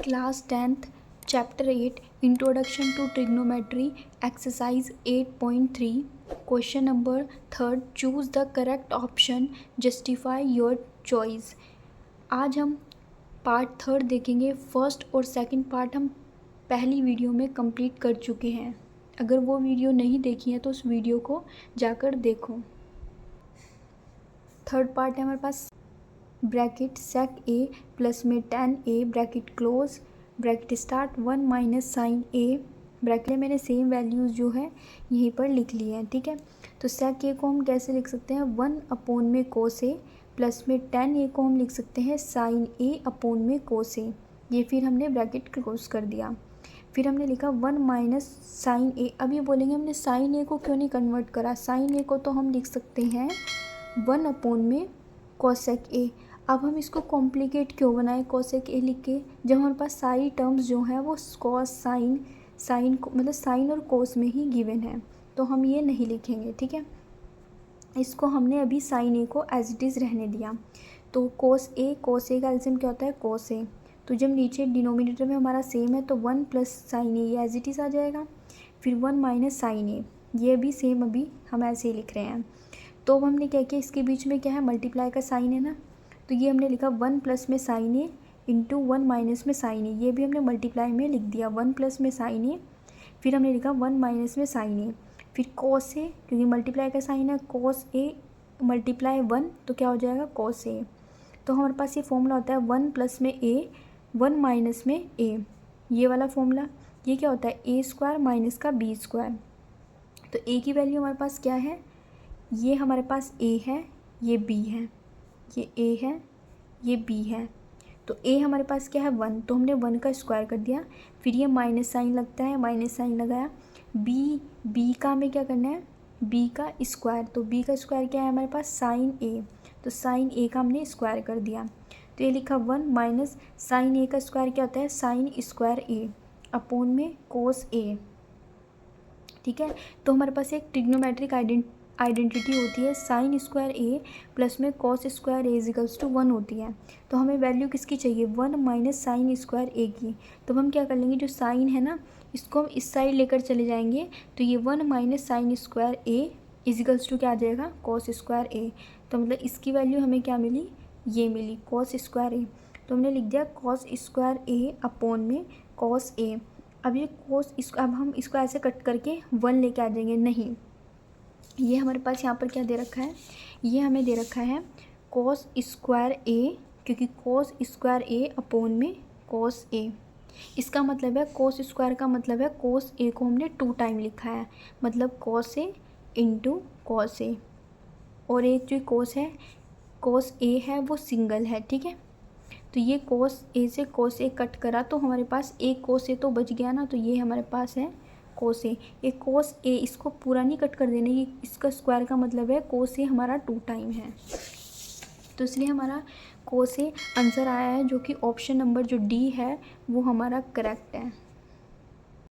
Class 10th chapter 8 introduction to trigonometry exercise 8.3 question number 3 choose the correct option justify your choice. आज हम part 3 देखेंगे। First और second part हम पहली video में कंप्लीट कर चुके हैं। अगर वो वीडियो नहीं देखी है तो उस वीडियो को जाकर देखो। थर्ड पार्ट है हमारे पास ब्रैकेट सेक ए प्लस में tan a bracket close bracket start 1 minus sine A bracket. मैंने सेम वैल्यूज़ जो है यहीं पर लिख ली है, ठीक है। तो सेक ए को हम कैसे लिख सकते हैं 1 अपॉन में कोस ए प्लस में tan a को हम लिख सकते हैं साइन ए अपॉन में कोस ए। ये फिर हमने ब्रैकेट क्लोज कर दिया। फिर हमने लिखा 1 माइनस साइन ए। अब ये बोलेंगे हमने साइन ए को क्यों नहीं कन्वर्ट करा। साइन ए को तो हम लिख सकते हैं 1 अपॉन में कोसेक ए। अब हम इसको कॉम्प्लिकेट क्यों बनाएं कोसेक ए लिख के, जब हमारे पास सारी टर्म्स जो हैं वो कॉस साइन मतलब साइन और कोस में ही गिवन है, तो हम ये नहीं लिखेंगे, ठीक है। इसको हमने अभी साइन ए को एज इट इज़ रहने दिया। तो कोस ए का एल्सियम क्या होता है कोस ए। तो जब नीचे डिनोमिनेटर में हमारा सेम है तो 1 प्लस साइन ए ये एज इट इज़ आ जाएगा। फिर 1 माइनस साइन ए ये भी सेम अभी हम ऐसे ही लिख रहे हैं। तो अब हमने क्या किया, इसके बीच में क्या है मल्टीप्लाई का साइन है ना, तो ये हमने लिखा 1 प्लस में साइन ए इंटू 1 माइनस में साइन ए। ये भी हमने मल्टीप्लाई में लिख दिया 1 प्लस में साइन ए। फिर हमने लिखा 1 माइनस में साइन ए। फिर कोस ए, क्योंकि मल्टीप्लाई का साइन है कोस ए मल्टीप्लाई 1 तो क्या हो जाएगा कोस ए। तो हमारे पास ये फॉर्मूला होता है 1 प्लस में ए 1 माइनस में ए, ये वाला फॉर्मूला। ये क्या होता है ए स्क्वायर माइनस का बी स्क्वायर। तो ए की वैल्यू हमारे पास क्या है, ये हमारे पास ए है, ये बी है, ये ए है, ये बी है। तो ए हमारे पास क्या है 1, तो हमने 1 का स्क्वायर कर दिया। फिर ये माइनस साइन लगता है, माइनस साइन लगाया। बी का हमें क्या करना है बी का स्क्वायर। तो बी का स्क्वायर क्या है हमारे पास साइन ए, तो साइन ए का हमने स्क्वायर कर दिया। तो ये लिखा 1 माइनस साइन ए का स्क्वायर क्या होता है साइन स्क्वायर ए अपॉन में कोस ए, ठीक है। तो हमारे पास एक ट्रिग्नोमेट्रिक आइडेंटिटी होती है साइन स्क्वायर ए प्लस में cos square A equals to 1 होती है। तो हमें वैल्यू किसकी चाहिए 1 माइनस साइन स्क्वायर ए की। तो हम क्या कर लेंगे, जो साइन है ना इसको हम इस साइड लेकर चले जाएंगे। तो ये 1 minus sine square A equals to क्या आ जाएगा कॉस स्क्वायर ए। तो मतलब इसकी वैल्यू हमें क्या मिली, ये मिली कॉस स्क्वायर ए। तो हमने लिख दिया कॉस स्क्वायर ए अपॉन में कॉस ए। अब ये अब हम इसको ऐसे कट करके 1 लेके आ जाएंगे, नहीं ये हमारे पास यहाँ पर क्या दे रखा है, ये हमें दे रखा है कॉस स्क्वायर ए, क्योंकि कॉस स्क्वायर ए अपॉन में कॉस ए। इसका मतलब है कॉस स्क्वायर का मतलब है कॉस ए को हमने 2 टाइम लिखा है, मतलब cos A into cos A. और एक जो कॉस ए है वो सिंगल है, ठीक है। तो ये कॉस ए से कॉस ए कट करा तो हमारे पास एक कॉस ए तो बच गया ना, तो ये हमारे पास है कोस ए। ये कोस ए इसको पूरा नहीं कट कर देना, ये इसका स्क्वायर का मतलब है कोस ए हमारा 2 टाइम है। तो इसलिए हमारा कोस ए आंसर आया है, जो कि ऑप्शन नंबर जो डी है वो हमारा करेक्ट है।